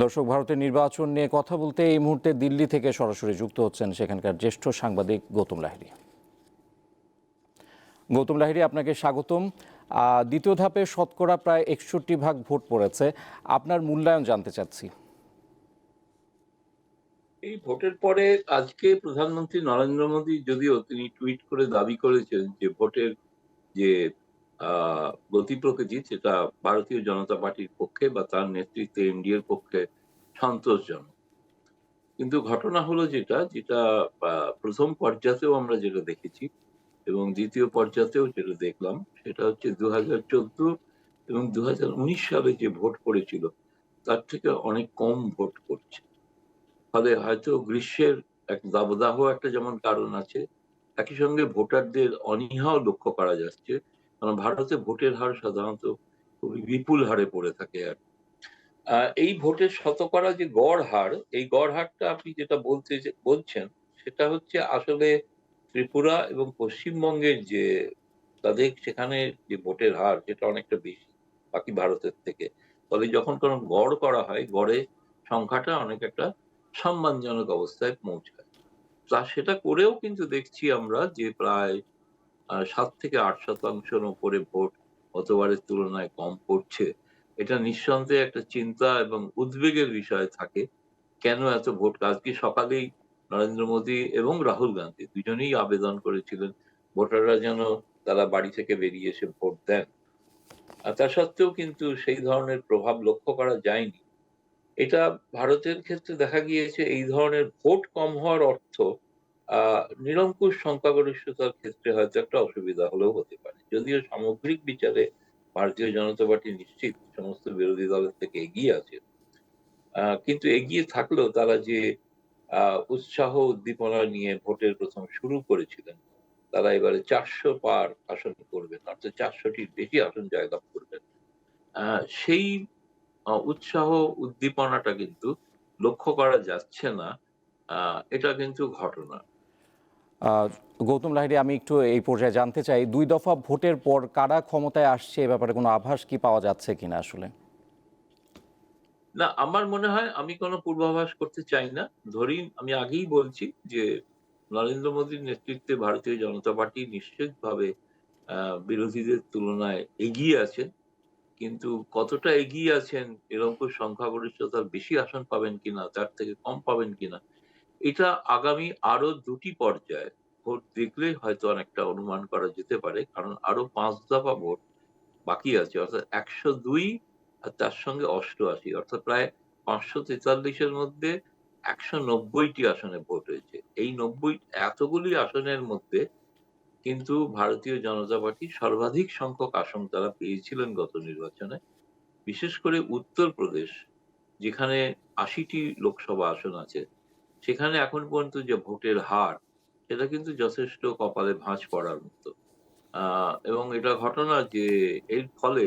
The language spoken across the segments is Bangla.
দর্শক, ভারতের নির্বাচন নিয়ে কথা বলতে এই মুহূর্তে দিল্লি থেকে সরাসরি যুক্ত হচ্ছেন সেখানকার জ্যেষ্ঠ সাংবাদিক গৌতম লাহিড়ী। গৌতম লাহিড়ী, আপনাকে স্বাগতম। দ্বিতীয় ধাপে শতকরা প্রায় 61% ভোট পড়েছে, আপনার মূল্যায়ন জানতে চাচ্ছি। এই ভোটের পরে আজকে প্রধানমন্ত্রী নরেন্দ্র মোদী যদিও তিনি টুইট করে দাবি করেছেন যে ভোটের যে গতি প্রকৃতি সেটা ভারতীয় জনতা পার্টির পক্ষে বা তার নেতৃত্বে এনডিএর পক্ষে সন্তোষজনক। কিন্তু ঘটনা হলো যেটা যেটা প্রথম পর্যায়েও আমরা যেটা দেখেছি এবং দ্বিতীয় পর্যায়েও যেটা দেখলাম সেটা হচ্ছে 2014 এবং 2019 সালে যে ভোট পড়েছিল তার থেকে অনেক কম ভোট পড়ছে। ফলে হয়তো গ্রীষ্মের এক দাবদাহ একটা যেমন কারণ আছে, একই সঙ্গে ভোটারদের অনীহাও লক্ষ্য করা যাচ্ছে, কারণ ভারতে ভোটের হার সাধারণত খুবই বিপুল হারে পড়ে থাকে। আর এই ভোটের শতকরা যে গড় হার, এই গড় হারটা আপনি যেটা বলছেন সেটা হচ্ছে আসলে ত্রিপুরা এবং পশ্চিমবঙ্গের যে তাদের সেখানে যে ভোটের হার সেটা অনেকটা বেশি বাকি ভারতের থেকে। ফলে যখন কোনো গড় করা হয় গড়ে সংখ্যাটা অনেক একটা সম্মানজনক অবস্থায় পৌঁছায়। তা সেটা করেও কিন্তু দেখছি আমরা যে প্রায় 7 থেকে 8% উপরে ভোট গতবারের তুলনায় কম পড়ছে। এটা নিঃসন্দেহে একটা চিন্তা এবং উদ্বেগের বিষয় থাকে। কেন এত ভোট? আজকে সকালেই নরেন্দ্র মোদী এবং রাহুল গান্ধী দুজনেই আবেদন করেছিলেন ভোটাররা যেন তারা বাড়ি থেকে বেরিয়ে এসে ভোট দেন। তা সত্ত্বেও কিন্তু সেই ধরনের প্রভাব লক্ষ্য করা যায়নি। এটা ভারতের ক্ষেত্রে দেখা গিয়েছে এই ধরনের ভোট কম হওয়ার অর্থ নিরঙ্কুশ সংখ্যাগরিষ্ঠতার ক্ষেত্রে হয়তো একটা অসুবিধা হলেও হতে পারে। যদিও সামগ্রিক বিচারে ভারতীয় জনতা পার্টি নিশ্চিত সমস্ত বিরোধী দলের থেকে এগিয়ে আছে। কিন্তু এগিয়ে থাকলেও তারা যে উৎসাহ উদ্দীপনা নিয়ে ভোটের প্রথম শুরু করেছিলেন, তারা এবারে 400 পার আসন করবেন, অর্থাৎ 400টির বেশি আসন জয়লাভ করবেন। সেই উৎসাহ উদ্দীপনাটা কিন্তু লক্ষ্য করা যাচ্ছে না। এটা কিন্তু ঘটনা। গৌতম লাহিড়ী, আমি একটু এই পর্যায়ে জানতে চাই, 2 দফা ভোটের পর কারা ক্ষমতায় আসছে এ ব্যাপারে কোনো আভাস কি পাওয়া যাচ্ছে কিনা আসলে? না, আমার মনে হয় আমি কোনো পূর্বাভাস করতে চাই না। ধরি আমি আগেই বলছি যে নরেন্দ্র মোদীর নেতৃত্বে ভারতীয় জনতা পার্টি নিশ্চিতভাবে বিরোধীদের তুলনায় এগিয়ে আছেন। কিন্তু কতটা এগিয়ে আছেন, এরকম সংখ্যাগরিষ্ঠতার বেশি আসন পাবেন কিনা, তার থেকে কম পাবেন কিনা, এটা আগামী আরো 2টি পর্যায়ে ভোট দেখলে হয়তো অনেকটা অনুমান করা যেতে পারে। কারণ আরো 5 দফা ভোট বাকি আছে, অর্থাৎ 102 আর তার সঙ্গে 88, অর্থাৎ প্রায় 543 এর মধ্যে 190টি আসনে ভোট হয়েছে। এই 90 এতগুলি আসনের মধ্যে কিন্তু ভারতীয় জনতা পার্টি সর্বাধিক সংখ্যক আসন তারা পেয়েছিলেন গত নির্বাচনে। বিশেষ করে উত্তরপ্রদেশ, যেখানে 80টি লোকসভা আসন আছে, সেখানে এখন পর্যন্ত যে ভোটের হার সেটা কিন্তু যথেষ্ট কপালে ভাঁজ পড়ার মতো। এবং এটা ঘটনা যে এর ফলে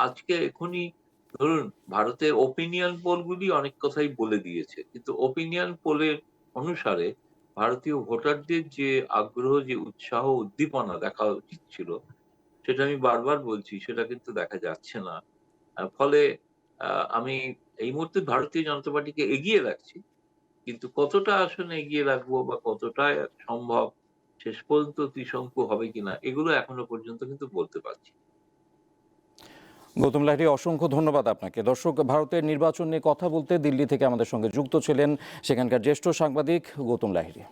আজকে এখনই ধরুন ভারতের ওপিনিয়ন পোল গুলি অনেক কথাই বলে দিয়েছে। কিন্তু ওপিনিয়ন পোলের অনুসারে ভারতীয় ভোটারদের যে আগ্রহ, যে উৎসাহ, উদ্দীপনা দেখা উচিত ছিল, সেটা আমি বারবার বলছি সেটা কিন্তু দেখা যাচ্ছে না। ফলে আমি এই মুহূর্তে ভারতীয় জনতা পার্টিকে এগিয়ে রাখছি। কিন্তু কতটা আসনে এগিয়ে রাখবো বা কতটা সম্ভব শেষ পর্যন্ত ত্রিশঙ্কু হবে কিনা এগুলো এখনো পর্যন্ত কিন্তু বলতে পারছি না। গৌতম লাহিড়ী, অসংখ্য ধন্যবাদ আপনাকে। দর্শক, ভারতের নির্বাচন নিয়ে কথা বলতে দিল্লি থেকে আমাদের সঙ্গে যুক্ত ছিলেন সেখানকার জ্যেষ্ঠ সাংবাদিক গৌতম লাহিড়ী।